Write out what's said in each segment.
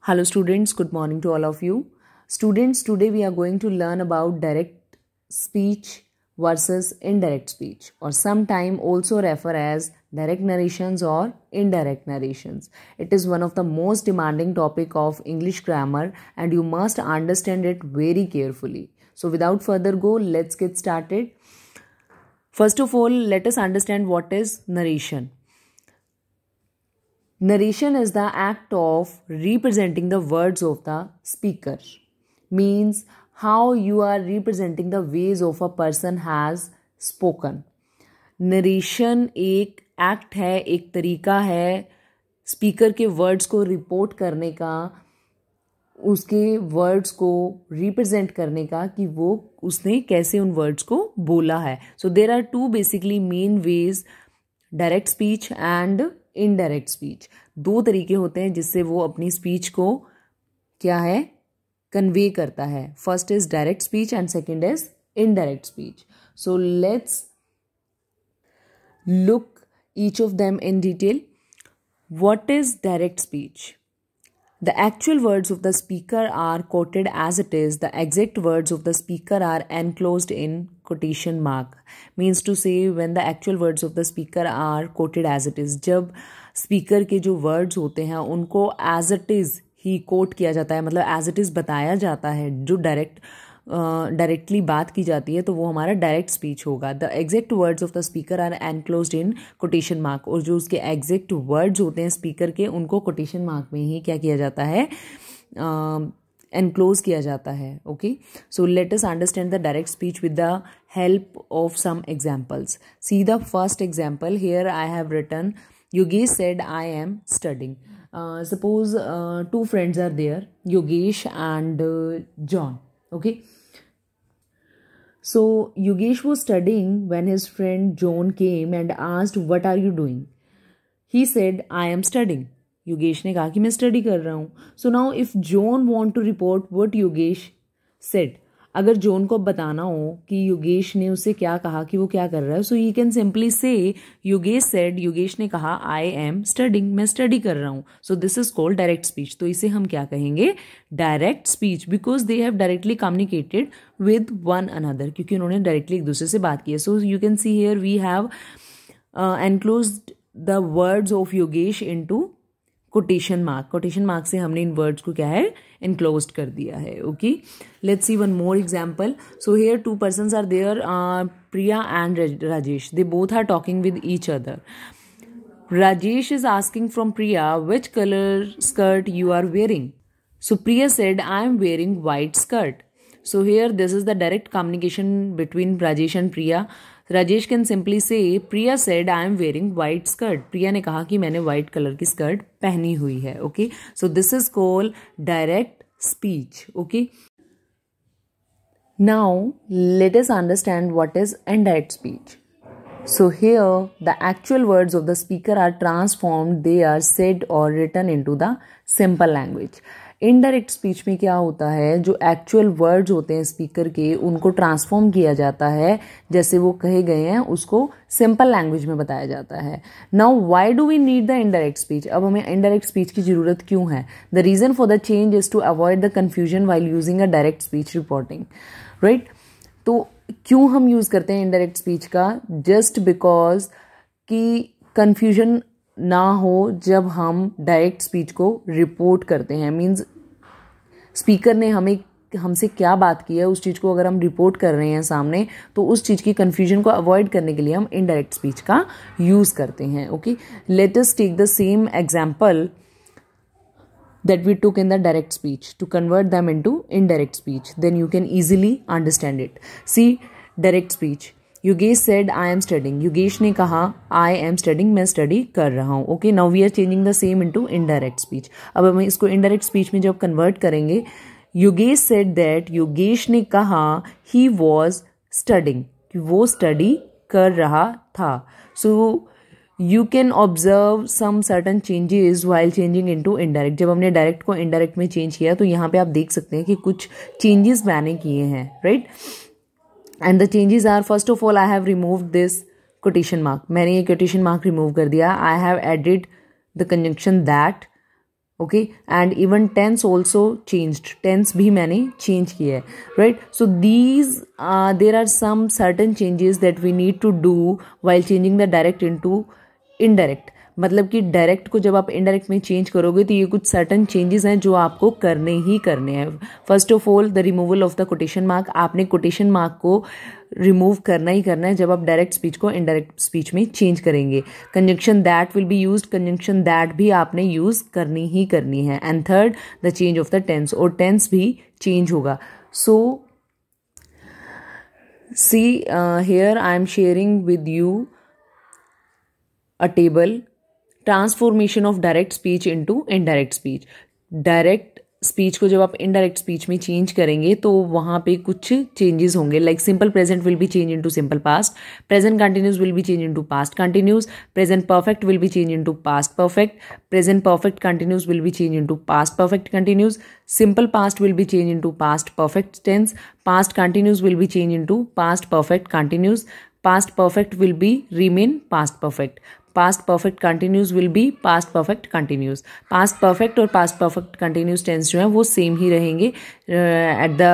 Hello students, good morning to all of you. Students, today we are going to learn about direct speech versus indirect speech, or sometime also refer as direct narrations or indirect narrations. It is one of the most demanding topic of English grammar and you must understand it very carefully. So without further go, let's get started. First of all, let us understand what is narration. Narration is the act of representing the words of the speaker. Means how you are representing the ways of a person has spoken. Narration एक act है, एक तरीका है speaker के words को report करने का, उसके वर्ड्स को रिप्रेजेंट करने का कि वो उसने कैसे उन वर्ड्स को बोला है. So there are two basically main ways, direct speech and indirect speech. दो तरीके होते हैं जिससे वो अपनी स्पीच को क्या है कन्वे करता है. First is direct speech and second is indirect speech. So let's look each of them in detail. What is direct speech? The actual words of the speaker are quoted as it is. The exact words of the speaker are enclosed in quotation mark. Means to say when the actual words of the speaker are quoted as it is. जब speaker के जो words होते हैं उनको as it is he quote किया जाता है, मतलब as it is बताया जाता है, जो डायरेक्टली बात की जाती है तो वो हमारा डायरेक्ट स्पीच होगा. The exact words of the speaker are enclosed in quotation mark. और जो उसके एग्जैक्ट वर्ड्स होते हैं स्पीकर के उनको कोटेशन मार्क में ही क्या किया जाता है, एनक्लोज किया जाता है. Okay, so let us understand the direct speech with the help of some examples. See the first example. Here I have written Yogesh said I am studying. Suppose two friends are there, Yogesh and John. Okay. So Yogesh was studying when his friend John came and asked, "What are you doing?" He said, "I am studying." Yogesh ने कहा कि मैं study कर रहा हूँ. So now if John want to report what Yogesh said, अगर John को बताना हो कि योगेश ने उससे क्या कहा कि वो क्या कर रहा है, सो यू कैन सिंपली से योगेश सेड, योगेश ने कहा आई एम स्टडिंग, मैं स्टडी कर रहा हूँ. So this is called direct speech. तो इसे हम क्या कहेंगे, direct speech, because they have directly communicated with one another, क्योंकि उन्होंने डायरेक्टली एक दूसरे से बात की है. So you can see here we have enclosed the words of Yogesh into quotation mark. Quotation mark से हमने इन वर्ड्स को क्या है enclosed कर दिया है. Okay, let's see one more example. So here two persons are there, Priya and Rajesh. They both are talking with each other. Rajesh is asking from Priya, which color skirt you are wearing? So Priya said, I am wearing white skirt. So here this is the direct communication between Rajesh and Priya. Rajesh can simply say, Priya said I am wearing white skirt. Priya ने कहा कि मैंने white color की skirt पहनी हुई है. Okay, so this is called direct speech. Okay. Now let us understand what is indirect speech. So here the actual words of the speaker are transformed, they are said or written into the simple language. Indirect speech में क्या होता है, जो actual words होते हैं speaker के उनको transform किया जाता है, जैसे वो कहे गए हैं उसको सिंपल लैंग्वेज में बताया जाता है. Now why do we need the indirect speech? अब हमें इनडायरेक्ट स्पीच की जरूरत क्यों है? The reason for the change is to avoid the confusion while using a direct speech reporting. Right, तो क्यों हम यूज करते हैं इनडायरेक्ट स्पीच का? जस्ट बिकॉज कि कंफ्यूजन ना हो जब हम डायरेक्ट स्पीच को रिपोर्ट करते हैं. मीन्स स्पीकर ने हमसे क्या बात की है उस चीज़ को अगर हम रिपोर्ट कर रहे हैं सामने, तो उस चीज़ की कंफ्यूजन को अवॉइड करने के लिए हम इनडायरेक्ट स्पीच का यूज करते हैं. Okay, let us take the same example that we took in the direct speech to convert them into indirect speech, then you can easily understand it. See, direct speech. Yogesh said I am studying. Yogesh ने कहा I am studying, मैं study कर रहा हूँ. Okay, now we are changing the same into indirect speech. अब हम इसको indirect speech में जब convert करेंगे, Yogesh said that, Yogesh ने कहा he was studying, कि वो study कर रहा था. So you can observe some certain changes while changing into indirect. जब हमने direct को indirect में change किया तो यहाँ पे आप देख सकते हैं कि कुछ changes मैंने किए हैं. right, and the changes are, first of all I have removed this quotation mark. मैंने ये quotation mark remove कर दिया. I have added the conjunction that okay, and even tense also changed, tense भी मैंने change किया है, right. So these there are some certain changes that we need to do while changing the direct into indirect. मतलब कि direct को जब आप indirect में चेंज करोगे तो ये कुछ सर्टन चेंजेस हैं जो आपको करने ही करने हैं. First of all the removal of the quotation mark. आपने कोटेशन मार्क को रिमूव करना ही करना है जब आप डायरेक्ट स्पीच को इनडायरेक्ट स्पीच में चेंज करेंगे. Conjunction that will be used, conjunction that भी आपने यूज करनी ही करनी है. And third the change of the tense, और टेंस भी चेंज होगा. So see here I am sharing with you a table, transformation of direct speech into indirect speech. Direct speech को जब आप इनडायरेक्ट स्पीच में चेंज करेंगे तो वहाँ पे कुछ चेंजेस होंगे. Like simple present will be change into simple past, present continuous will be change into past continuous, present perfect will be change into past perfect, present perfect continuous will be change into past perfect continuous, simple past will be change into past perfect tense, past continuous will be change into past perfect continuous, past perfect will be remain past perfect, past perfect continuous will be past perfect continuous. past perfect और past perfect continuous tense जो है वो same ही रहेंगे at the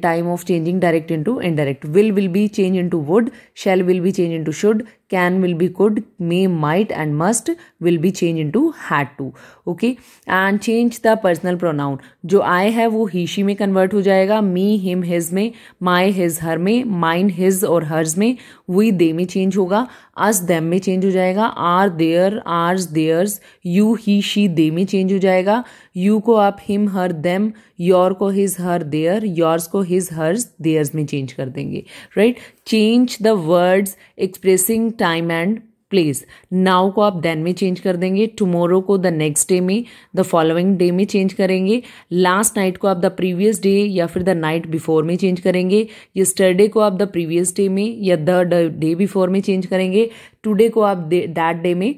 time of changing direct into indirect. Will be changed into would, shall will be changed into should, can will be could, may, might and must will be changed into had to. Okay, and change the personal pronoun. जो I है वो he she में convert हो जाएगा, me him his में, my his her में, mine his और hers में, we they में change होगा, us them में change हो जाएगा, are their ours theirs, you he she they में change हो जाएगा, you को आप him her them, your को his her their, yours को his hers theirs में change कर देंगे, right. Change the words expressing time and place. Now को आप देन में चेंज कर देंगे, टुमारो को द नेक्स्ट डे में, द फॉलोइंग डे में चेंज करेंगे, लास्ट नाइट को आप द प्रीवियस डे या फिर द नाइट बिफोर में चेंज करेंगे, यस्टरडे को आप द प्रीवियस डे में या द डे बिफोर में चेंज करेंगे, टुडे को आप दैट डे में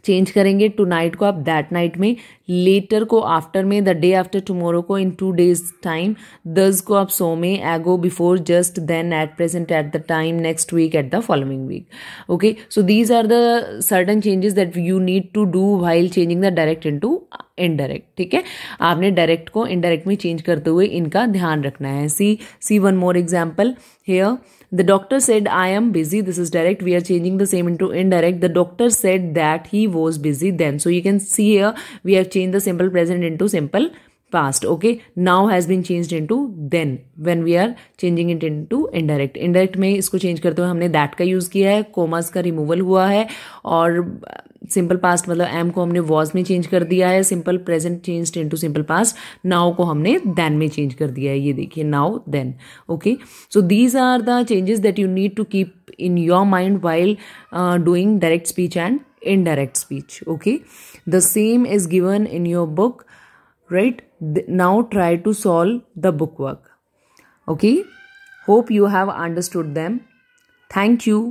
चेंज करेंगे, टू नाइट को आप दैट नाइट में, लेटर को आफ्टर में, द डे आफ्टर टुमारो को इन 2 days टाइम, दस को आप सो में, ago before just then at present at the time, next week at the following week. Okay, so these are the certain changes that you need to do while changing the direct into indirect. ठीक है, आपने direct को indirect में change करते हुए इनका ध्यान रखना है. See one more example here. The doctor said I am busy. This is direct. We are changing the same into indirect. The doctor said that he was busy then. So you can see here we have changed the simple present into simple past. Okay, now has been changed into then when we are changing it into indirect. Indirect में इसको change करते हुए हमने that का use किया है, commas का removal हुआ है, और सिंपल पास्ट मतलब am को हमने was में चेंज कर दिया है, simple present changed into simple past, now को हमने then में चेंज कर दिया है. ये देखिए now then. Okay, so these are the changes that you need to keep in your mind while doing direct speech and indirect speech. Okay, the same is given in your book, right? Now try to solve the book work. Okay, hope you have understood them. Thank you.